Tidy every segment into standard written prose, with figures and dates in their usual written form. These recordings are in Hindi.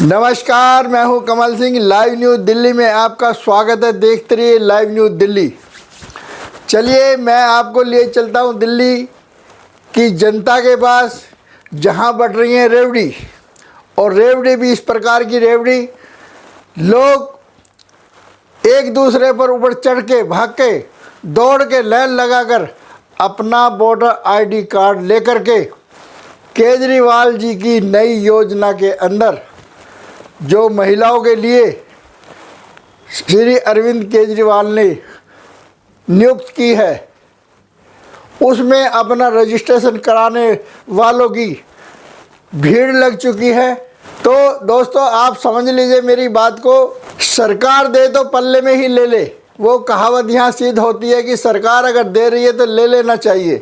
नमस्कार, मैं हूं कमल सिंह। लाइव न्यूज़ दिल्ली में आपका स्वागत है। देखते रहिए लाइव न्यूज़ दिल्ली। चलिए मैं आपको लिए चलता हूं दिल्ली की जनता के पास, जहां बढ़ रही है रेवड़ी। और रेवड़ी भी इस प्रकार की रेवड़ी, लोग एक दूसरे पर ऊपर चढ़ के, भाग के, दौड़ के, लाइन लगाकर अपना वोटर आईडी कार्ड लेकर के केजरीवाल जी की नई योजना के अंदर, जो महिलाओं के लिए श्री अरविंद केजरीवाल ने नियुक्त की है, उसमें अपना रजिस्ट्रेशन कराने वालों की भीड़ लग चुकी है। तो दोस्तों, आप समझ लीजिए मेरी बात को, सरकार दे तो पल्ले में ही ले ले। वो कहावत यहाँ सिद्ध होती है कि सरकार अगर दे रही है तो ले लेना चाहिए।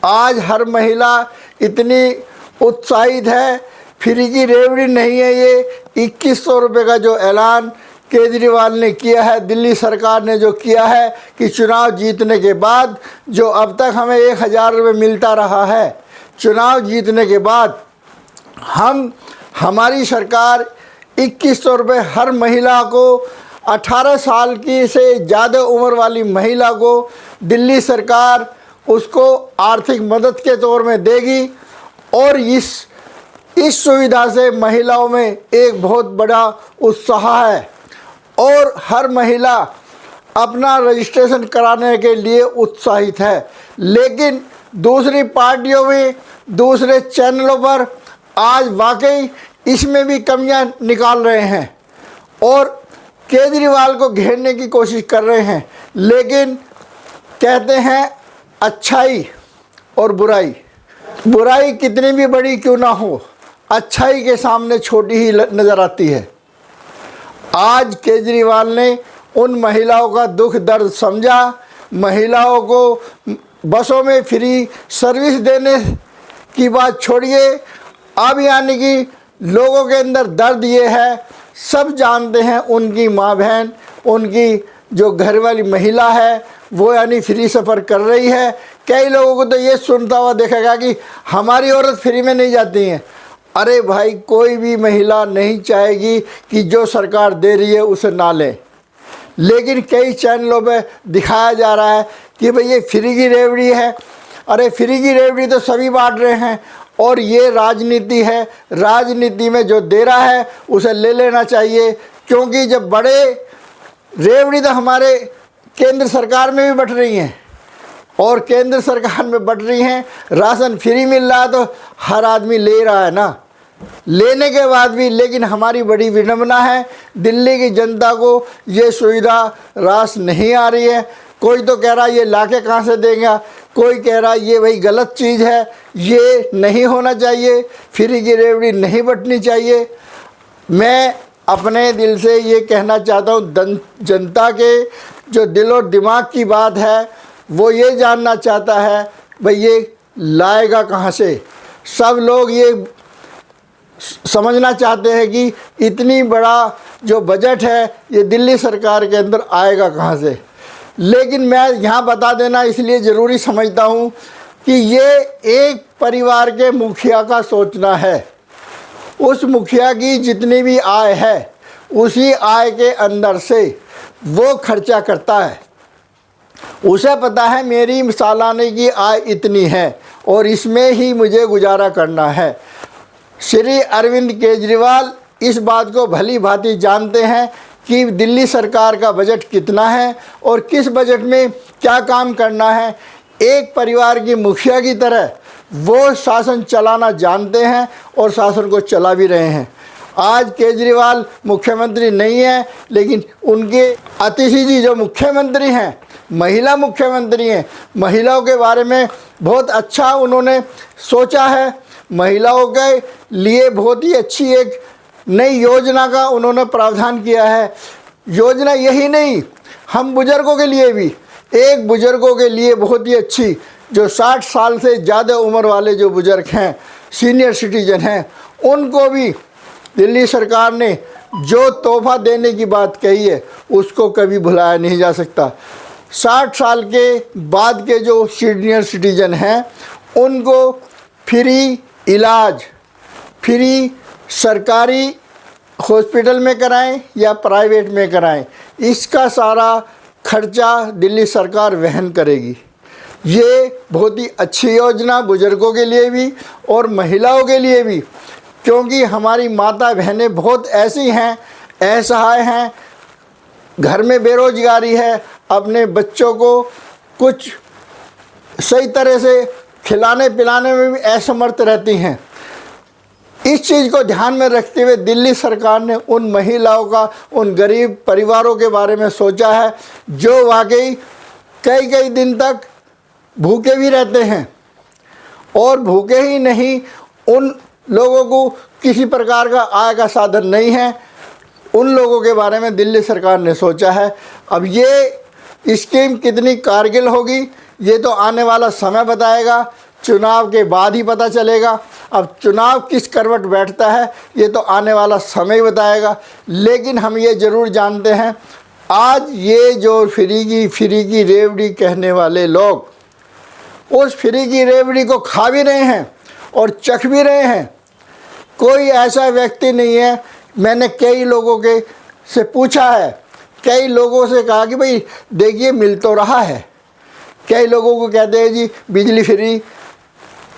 आज हर महिला इतनी उत्साहित है। फ्री की रेवड़ी नहीं है ये। 2100 रुपये का जो ऐलान केजरीवाल ने किया है, दिल्ली सरकार ने जो किया है कि चुनाव जीतने के बाद, जो अब तक हमें 1000 रुपये मिलता रहा है, चुनाव जीतने के बाद हमारी सरकार 2100 रुपये हर महिला को, 18 साल की से ज़्यादा उम्र वाली महिला को दिल्ली सरकार उसको आर्थिक मदद के तौर में देगी। और इस सुविधा से महिलाओं में एक बहुत बड़ा उत्साह है और हर महिला अपना रजिस्ट्रेशन कराने के लिए उत्साहित है। लेकिन दूसरी पार्टियों में, दूसरे चैनलों पर आज वाकई इसमें भी कमियां निकाल रहे हैं और केजरीवाल को घेरने की कोशिश कर रहे हैं। लेकिन कहते हैं अच्छाई और बुराई, बुराई कितनी भी बड़ी क्यों ना हो, अच्छाई के सामने छोटी ही नज़र आती है। आज केजरीवाल ने उन महिलाओं का दुख दर्द समझा। महिलाओं को बसों में फ्री सर्विस देने की बात छोड़िए, अब यानी कि लोगों के अंदर दर्द ये है, सब जानते हैं, उनकी माँ बहन, उनकी जो घर वाली महिला है वो यानी फ्री सफ़र कर रही है। कई लोगों को तो ये सुनता हुआ देखेगा कि हमारी औरत फ्री में नहीं जाती हैं। अरे भाई, कोई भी महिला नहीं चाहेगी कि जो सरकार दे रही है उसे ना लें। लेकिन कई चैनलों पे दिखाया जा रहा है कि भाई ये फ्री की रेवड़ी है। अरे फ्री की रेवड़ी तो सभी बांट रहे हैं और ये राजनीति है। राजनीति में जो दे रहा है उसे ले लेना चाहिए, क्योंकि जब बड़े रेवड़ी तो हमारे केंद्र सरकार में भी बट रही हैं और केंद्र सरकार में बट रही हैं। राशन फ्री मिल रहा है तो हर आदमी ले रहा है ना, लेने के बाद भी। लेकिन हमारी बड़ी विडंबना है, दिल्ली की जनता को ये सुविधा रास नहीं आ रही है। कोई तो कह रहा है ये लाके कहाँ से देंगे, कोई कह रहा है ये भाई गलत चीज़ है, ये नहीं होना चाहिए, फ्री की रेवड़ी नहीं बंटनी चाहिए। मैं अपने दिल से ये कहना चाहता हूँ, जनता के जो दिल और दिमाग की बात है वो ये जानना चाहता है भाई ये लाएगा कहाँ से। सब लोग ये समझना चाहते हैं कि इतनी बड़ा जो बजट है ये दिल्ली सरकार के अंदर आएगा कहाँ से। लेकिन मैं यहाँ बता देना इसलिए ज़रूरी समझता हूँ कि ये एक परिवार के मुखिया का सोचना है। उस मुखिया की जितनी भी आय है, उसी आय के अंदर से वो खर्चा करता है। उसे पता है मेरी सालाने की आय इतनी है और इसमें ही मुझे गुजारा करना है। श्री अरविंद केजरीवाल इस बात को भली भांति जानते हैं कि दिल्ली सरकार का बजट कितना है और किस बजट में क्या काम करना है। एक परिवार की मुखिया की तरह वो शासन चलाना जानते हैं और शासन को चला भी रहे हैं। आज केजरीवाल मुख्यमंत्री नहीं है, लेकिन उनके अतिथि जी जो मुख्यमंत्री हैं, महिला मुख्यमंत्री हैं, महिलाओं के बारे में बहुत अच्छा उन्होंने सोचा है। महिलाओं के लिए बहुत ही अच्छी एक नई योजना का उन्होंने प्रावधान किया है। योजना यही नहीं, हम बुज़ुर्गों के लिए भी, एक बुज़ुर्गों के लिए बहुत ही अच्छी, जो 60 साल से ज़्यादा उम्र वाले जो बुज़ुर्ग हैं, सीनियर सिटीजन हैं, उनको भी दिल्ली सरकार ने जो तोहफ़ा देने की बात कही है उसको कभी भुलाया नहीं जा सकता। 60 साल के बाद के जो सीनियर सिटीजन हैं उनको फ्री इलाज, फ्री सरकारी हॉस्पिटल में कराएं या प्राइवेट में कराएं, इसका सारा खर्चा दिल्ली सरकार वहन करेगी। ये बहुत ही अच्छी योजना बुज़ुर्गों के लिए भी और महिलाओं के लिए भी, क्योंकि हमारी माता बहनें बहुत ऐसी हैं, असहाय हैं, घर में बेरोजगारी है, अपने बच्चों को कुछ सही तरह से खिलाने पिलाने में भी असमर्थ रहती हैं। इस चीज़ को ध्यान में रखते हुए दिल्ली सरकार ने उन महिलाओं का, उन गरीब परिवारों के बारे में सोचा है जो वाकई कई कई दिन तक भूखे भी रहते हैं, और भूखे ही नहीं, उन लोगों को किसी प्रकार का आय का साधन नहीं है। उन लोगों के बारे में दिल्ली सरकार ने सोचा है। अब ये स्कीम कितनी कारगर होगी ये तो आने वाला समय बताएगा, चुनाव के बाद ही पता चलेगा। अब चुनाव किस करवट बैठता है ये तो आने वाला समय ही बताएगा। लेकिन हम ये ज़रूर जानते हैं, आज ये जो फ्री की रेवड़ी कहने वाले लोग उस फ्री की रेवड़ी को खा भी रहे हैं और चख भी रहे हैं। कोई ऐसा व्यक्ति नहीं है, मैंने कई लोगों के से पूछा है, कई लोगों से कहा कि भाई देखिए मिल तो रहा है, कई लोगों को कहते हैं जी बिजली फ्री,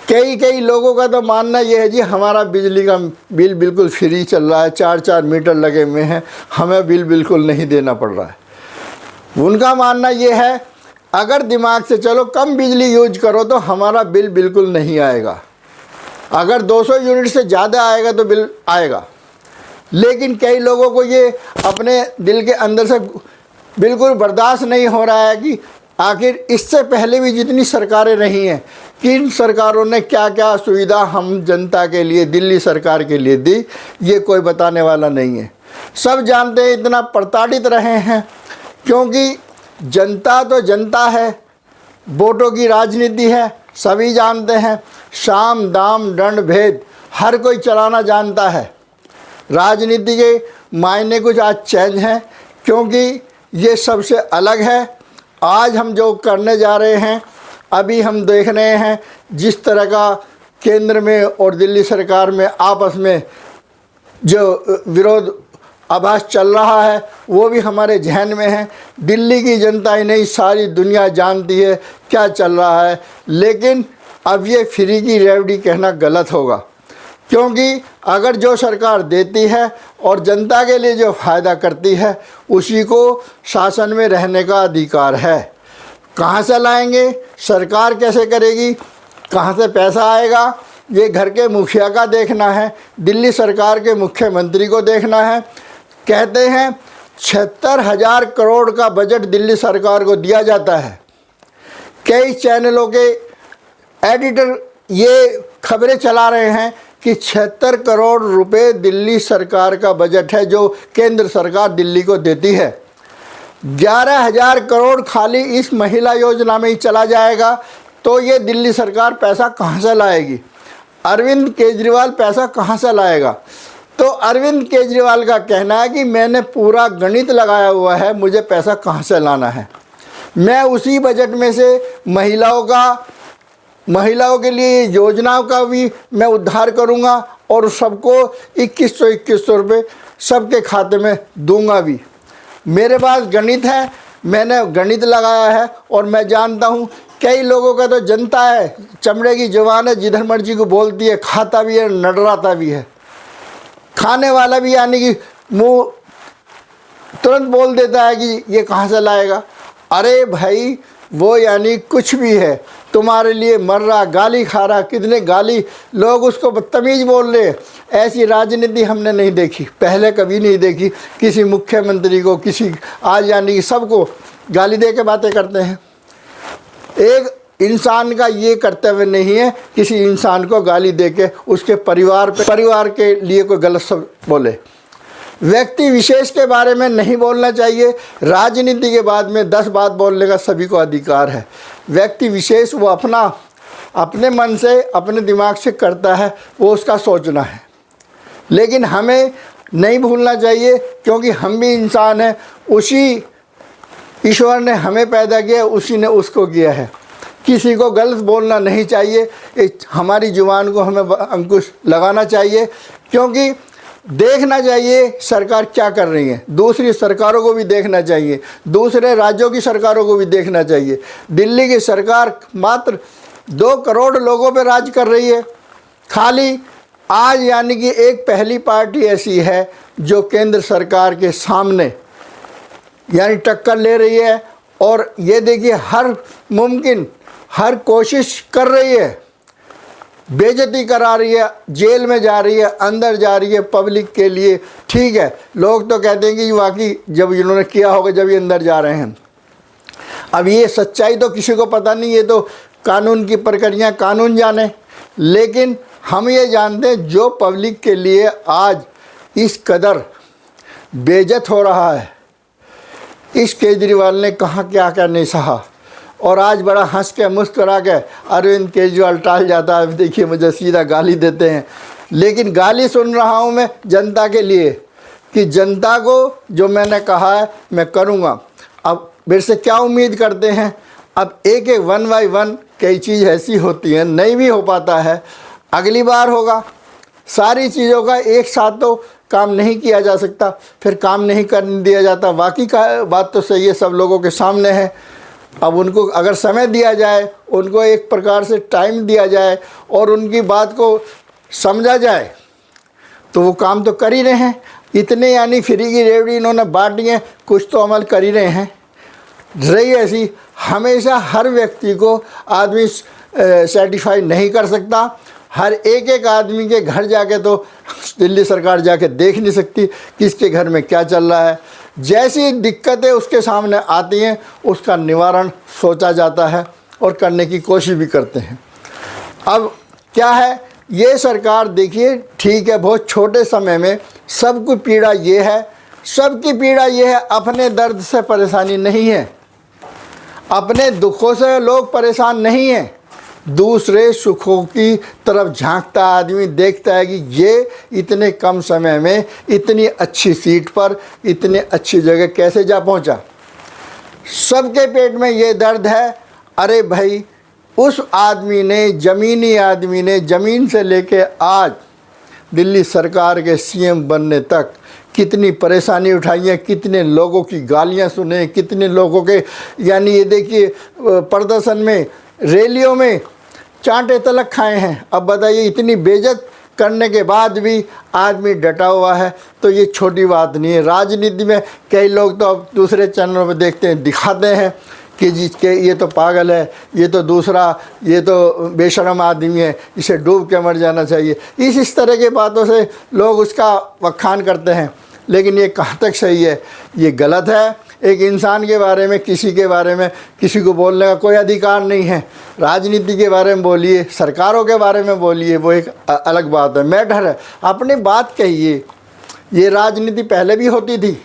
कई लोगों का तो मानना ये है जी हमारा बिजली का बिल बिल्कुल फ्री चल रहा है, 4-4 मीटर लगे हुए हैं, हमें बिल बिल्कुल नहीं देना पड़ रहा है। उनका मानना ये है अगर दिमाग से चलो कम बिजली यूज करो तो हमारा बिल बिल्कुल नहीं आएगा, अगर 200 यूनिट से ज़्यादा आएगा तो बिल आएगा। लेकिन कई लोगों को ये अपने दिल के अंदर से बिल्कुल बर्दाश्त नहीं हो रहा है कि आखिर इससे पहले भी जितनी सरकारें रही हैं, किन सरकारों ने क्या क्या सुविधा हम जनता के लिए, दिल्ली सरकार के लिए दी, ये कोई बताने वाला नहीं है। सब जानते हैं इतना प्रताड़ित रहे हैं, क्योंकि जनता तो जनता है, वोटों की राजनीति है, सभी जानते हैं। साम दाम दंड भेद हर कोई चलाना जानता है। राजनीति के मायने कुछ आज चेंज हैं, क्योंकि ये सबसे अलग है। आज हम जो करने जा रहे हैं, अभी हम देख रहे हैं जिस तरह का केंद्र में और दिल्ली सरकार में आपस में जो विरोध आभास चल रहा है वो भी हमारे जहन में है। दिल्ली की जनता ही नहीं सारी दुनिया जानती है क्या चल रहा है। लेकिन अब ये फ्री की रेवड़ी कहना गलत होगा, क्योंकि अगर जो सरकार देती है और जनता के लिए जो फ़ायदा करती है उसी को शासन में रहने का अधिकार है। कहाँ से लाएंगे, सरकार कैसे करेगी, कहाँ से पैसा आएगा, ये घर के मुखिया का देखना है, दिल्ली सरकार के मुख्यमंत्री को देखना है। कहते हैं 76,000 करोड़ का बजट दिल्ली सरकार को दिया जाता है। कई चैनलों के एडिटर ये खबरें चला रहे हैं कि 76 करोड़ रुपए दिल्ली सरकार का बजट है जो केंद्र सरकार दिल्ली को देती है। 11,000 करोड़ खाली इस महिला योजना में ही चला जाएगा, तो ये दिल्ली सरकार पैसा कहाँ से लाएगी? अरविंद केजरीवाल पैसा कहाँ से लाएगा? तो अरविंद केजरीवाल का कहना है कि मैंने पूरा गणित लगाया हुआ है, मुझे पैसा कहाँ से लाना है। मैं उसी बजट में से महिलाओं के लिए योजनाओं का भी मैं उद्धार करूंगा और सबको 2100 रुपये सबके खाते में दूंगा भी। मेरे पास गणित है, मैंने गणित लगाया है और मैं जानता हूँ कई लोगों का तो जनता है, चमड़े की जुबान है, जिधर मर्जी को बोलती है, खाता भी है, नडराता भी है। खाने वाला भी यानी कि मुँह तुरंत बोल देता है कि ये कहाँ से लाएगा। अरे भाई वो यानी कुछ भी है, तुम्हारे लिए मर रहा, गाली खा रहा, कितने गाली लोग उसको बदतमीज़ बोल रहे। ऐसी राजनीति हमने नहीं देखी, पहले कभी नहीं देखी। किसी मुख्यमंत्री को किसी आज यानी कि सबको गाली दे के बातें करते हैं। एक इंसान का ये कर्तव्य नहीं है किसी इंसान को गाली दे के उसके परिवार के लिए कोई गलत शब्द बोले। व्यक्ति विशेष के बारे में नहीं बोलना चाहिए। राजनीति के बाद में 10 बात बोलने का सभी को अधिकार है। व्यक्ति विशेष वो अपने मन से, अपने दिमाग से करता है, वो उसका सोचना है। लेकिन हमें नहीं भूलना चाहिए, क्योंकि हम भी इंसान हैं, उसी ईश्वर ने हमें पैदा किया, उसी ने उसको किया है। किसी को गलत बोलना नहीं चाहिए, हमारी जुबान को हमें अंकुश लगाना चाहिए, क्योंकि देखना चाहिए सरकार क्या कर रही है, दूसरी सरकारों को भी देखना चाहिए, दूसरे राज्यों की सरकारों को भी देखना चाहिए। दिल्ली की सरकार मात्र 2 करोड़ लोगों पे राज कर रही है खाली आज, यानी कि एक पहली पार्टी ऐसी है जो केंद्र सरकार के सामने यानी टक्कर ले रही है। और ये देखिए हर कोशिश कर रही है, बेइज्जती करा रही है, जेल में जा रही है, अंदर जा रही है पब्लिक के लिए। ठीक है, लोग तो कहते हैं कि वाकई जब इन्होंने किया होगा जब ये अंदर जा रहे हैं। अब ये सच्चाई तो किसी को पता नहीं, ये तो कानून की प्रक्रिया कानून जाने। लेकिन हम ये जानते हैं जो पब्लिक के लिए आज इस कदर बेइज्जत हो रहा है, इस केजरीवाल ने कहाँ क्या क्या नहीं सहा। और आज बड़ा हंस के मुस्कुरा के अरविंद केजरीवाल टाल जाता है, देखिए मुझे सीधा गाली देते हैं। लेकिन गाली सुन रहा हूँ मैं जनता के लिए कि जनता को जो मैंने कहा है मैं करूँगा। अब मेरे से क्या उम्मीद करते हैं? अब एक 1 बाय 1 कई चीज़ ऐसी होती हैं, नहीं भी हो पाता है, अगली बार होगा। सारी चीज़ों का एक साथ तो काम नहीं किया जा सकता, फिर काम नहीं करने दिया जाता। बाकी का बात तो सही है, सब लोगों के सामने है। अब उनको अगर समय दिया जाए, उनको एक प्रकार से टाइम दिया जाए और उनकी बात को समझा जाए तो वो काम तो कर ही रहे हैं। इतने यानी फ्री की रेवड़ी इन्होंने बांटी है, कुछ तो अमल कर ही रहे हैं। रही ऐसी हमेशा हर व्यक्ति को आदमी सेटिस्फाई नहीं कर सकता। हर एक आदमी के घर जाके तो दिल्ली सरकार जाके देख नहीं सकती किसके घर में क्या चल रहा है। जैसी दिक्कतें उसके सामने आती हैं उसका निवारण सोचा जाता है और करने की कोशिश भी करते हैं। अब क्या है, ये सरकार देखिए ठीक है, बहुत छोटे समय में सबकी पीड़ा ये है, सबकी पीड़ा ये है, अपने दर्द से परेशानी नहीं है, अपने दुखों से लोग परेशान नहीं हैं, दूसरे सुखों की तरफ झांकता आदमी देखता है कि ये इतने कम समय में इतनी अच्छी सीट पर इतने अच्छी जगह कैसे जा पहुंचा। सबके पेट में ये दर्द है, अरे भाई उस आदमी ने, ज़मीनी आदमी ने ज़मीन से लेके आज दिल्ली सरकार के सीएम बनने तक कितनी परेशानी उठाई है, कितने लोगों की गालियां सुने, कितने लोगों के यानी ये देखिए प्रदर्शन में, रैलियों में चांटे तलक खाए हैं। अब बताइए इतनी बेइज्जत करने के बाद भी आदमी डटा हुआ है, तो ये छोटी बात नहीं है। राजनीति में कई लोग तो अब दूसरे चैनलों पर देखते हैं, दिखाते हैं कि जिसके ये तो पागल है, ये तो दूसरा, ये तो बेशर्म आदमी है, इसे डूब के मर जाना चाहिए। इस तरह की बातों से लोग उसका वखान करते हैं। लेकिन ये कहाँ तक सही है? ये गलत है। एक इंसान के बारे में, किसी के बारे में किसी को बोलने का कोई अधिकार नहीं है। राजनीति के बारे में बोलिए, सरकारों के बारे में बोलिए, वो एक अलग बात है, मैटर है, अपनी बात कहिए। ये राजनीति पहले भी होती थी,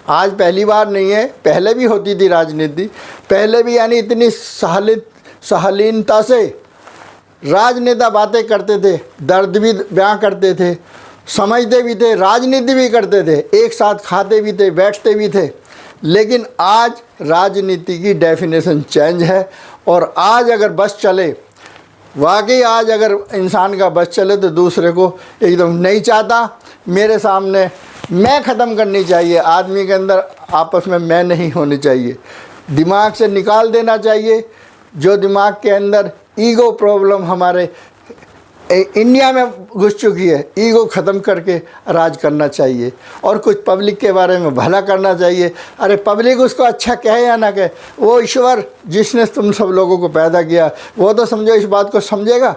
आज पहली बार नहीं है, पहले भी होती थी राजनीति। पहले भी यानी इतनी सहलीनता से राजनेता बातें करते थे, दर्द भी बयां करते थे, समझते भी थे, राजनीति भी करते थे, एक साथ खाते भी थे, बैठते भी थे। लेकिन आज राजनीति की डेफिनेशन चेंज है। और आज अगर बस चले, वाकई आज अगर इंसान का बस चले तो दूसरे को एकदम नहीं चाहता, मेरे सामने मैं ख़त्म करनी चाहिए। आदमी के अंदर आपस में मैं नहीं होनी चाहिए, दिमाग से निकाल देना चाहिए। जो दिमाग के अंदर ईगो प्रॉब्लम हमारे इंडिया में घुस चुकी है, ईगो ख़त्म करके राज करना चाहिए और कुछ पब्लिक के बारे में भला करना चाहिए। अरे पब्लिक उसको अच्छा कहे या ना कहे, वो ईश्वर जिसने तुम सब लोगों को पैदा किया वो तो समझो इस बात को समझेगा।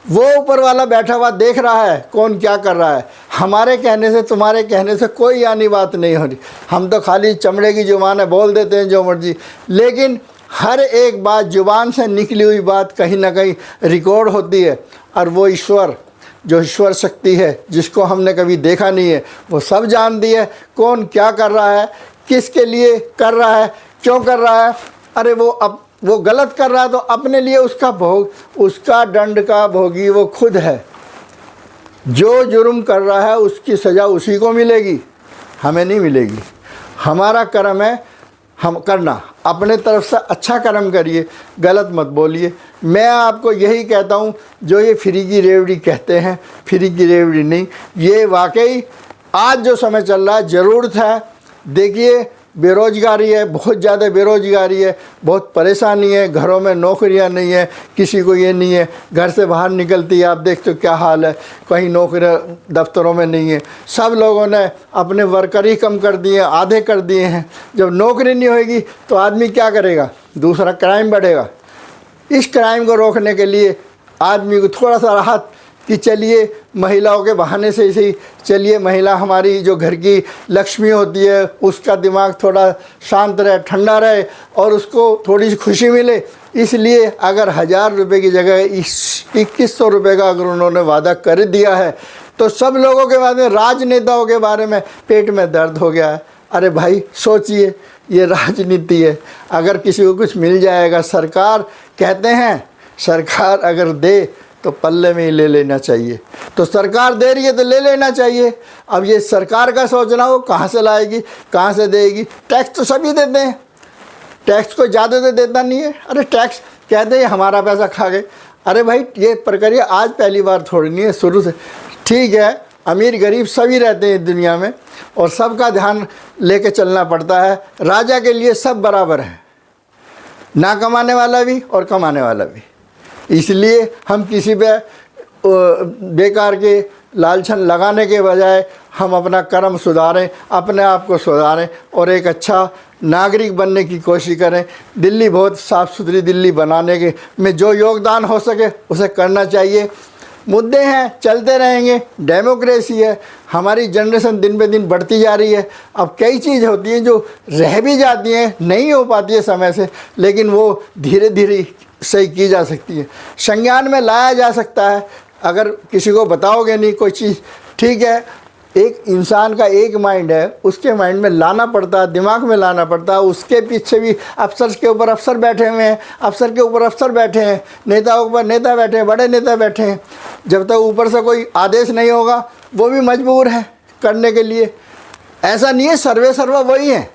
वो ऊपर वाला बैठा हुआ देख रहा है कौन क्या कर रहा है। हमारे कहने से, तुम्हारे कहने से कोई यानी बात नहीं हो रही। हम तो खाली चमड़े की जुबान है, बोल देते हैं जो मर्जी। लेकिन हर एक बात, जुबान से निकली हुई बात कहीं ना कहीं रिकॉर्ड होती है। और वो ईश्वर, जो ईश्वर शक्ति है, जिसको हमने कभी देखा नहीं है, वो सब जानती है कौन क्या कर रहा है, किसके लिए कर रहा है, क्यों कर रहा है। अरे वो गलत कर रहा है तो अपने लिए उसका भोग, उसका दंड का भोगी वो खुद है। जो जुर्म कर रहा है उसकी सज़ा उसी को मिलेगी, हमें नहीं मिलेगी। हमारा कर्म है हम करना, अपने तरफ से अच्छा कर्म करिए, गलत मत बोलिए। मैं आपको यही कहता हूँ, जो ये फ्री की रेवड़ी कहते हैं, फ्री की रेवड़ी नहीं, ये वाकई आज जो समय चल रहा है ज़रूरत है। देखिए बेरोज़गारी है, बहुत ज़्यादा बेरोज़गारी है, बहुत परेशानी है, घरों में नौकरियां नहीं है, किसी को ये नहीं है, घर से बाहर निकलती है आप देखते हो क्या हाल है, कहीं नौकरियां दफ्तरों में नहीं है। सब लोगों ने अपने वर्कर ही कम कर दिए, आधे कर दिए हैं। जब नौकरी नहीं होगी तो आदमी क्या करेगा? दूसरा क्राइम बढ़ेगा। इस क्राइम को रोकने के लिए आदमी को थोड़ा सा राहत कि चलिए महिलाओं के बहाने से ही चलिए, महिला हमारी जो घर की लक्ष्मी होती है उसका दिमाग थोड़ा शांत रहे, ठंडा रहे और उसको थोड़ी सी खुशी मिले। इसलिए अगर 1000 रुपये की जगह 2100 रुपये का अगर उन्होंने वादा कर दिया है तो सब लोगों के बारे में, राजनेताओं के बारे में पेट में दर्द हो गया है। अरे भाई सोचिए, ये राजनीति है, अगर किसी को कुछ मिल जाएगा, सरकार कहते हैं सरकार अगर दे तो पल्ले में ही ले लेना चाहिए, तो सरकार दे रही है तो ले लेना चाहिए। अब ये सरकार का सोचना हो कहाँ से लाएगी, कहाँ से देगी? टैक्स तो सभी देते हैं, टैक्स को ज़्यादा तो देता नहीं है। अरे टैक्स कहते हैं हमारा पैसा खा गए। अरे भाई ये प्रक्रिया आज पहली बार थोड़ी नहीं है, शुरू से। ठीक है, अमीर गरीब सभी रहते हैं दुनिया में और सबका ध्यान लेके चलना पड़ता है। राजा के लिए सब बराबर हैं, ना कमाने वाला भी और कमाने वाला भी। इसलिए हम किसी पे बेकार के लालछन लगाने के बजाय हम अपना कर्म सुधारें, अपने आप को सुधारें और एक अच्छा नागरिक बनने की कोशिश करें। दिल्ली बहुत साफ़ सुथरी दिल्ली बनाने के में जो योगदान हो सके उसे करना चाहिए। मुद्दे हैं, चलते रहेंगे, डेमोक्रेसी है, हमारी जनरेशन दिन पे दिन बढ़ती जा रही है। अब कई चीज़ होती हैं जो रह भी जाती हैं, नहीं हो पाती है समय से, लेकिन वो धीरे धीरे सही की जा सकती है, संज्ञान में लाया जा सकता है। अगर किसी को बताओगे नहीं कोई चीज़, ठीक है, एक इंसान का एक माइंड है, उसके माइंड में लाना पड़ता है, दिमाग में लाना पड़ता है। उसके पीछे भी अफसर के ऊपर अफसर बैठे हुए हैं, अफसर के ऊपर अफसर बैठे हैं, नेताओं के ऊपर नेता बैठे हैं, बड़े नेता बैठे हैं। जब तक ऊपर से कोई आदेश नहीं होगा वो भी मजबूर है करने के लिए। ऐसा नहीं है सर्वे सर्वा वही है,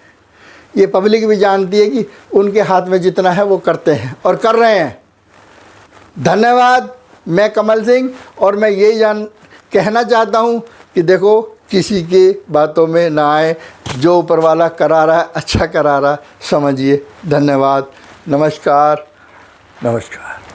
ये पब्लिक भी जानती है कि उनके हाथ में जितना है वो करते हैं और कर रहे हैं। धन्यवाद। मैं कमल सिंह और मैं यही कहना चाहता हूँ कि देखो किसी की बातों में ना आए, जो ऊपर वाला करा रहा है अच्छा करा रहा है, समझिए। धन्यवाद। नमस्कार। नमस्कार।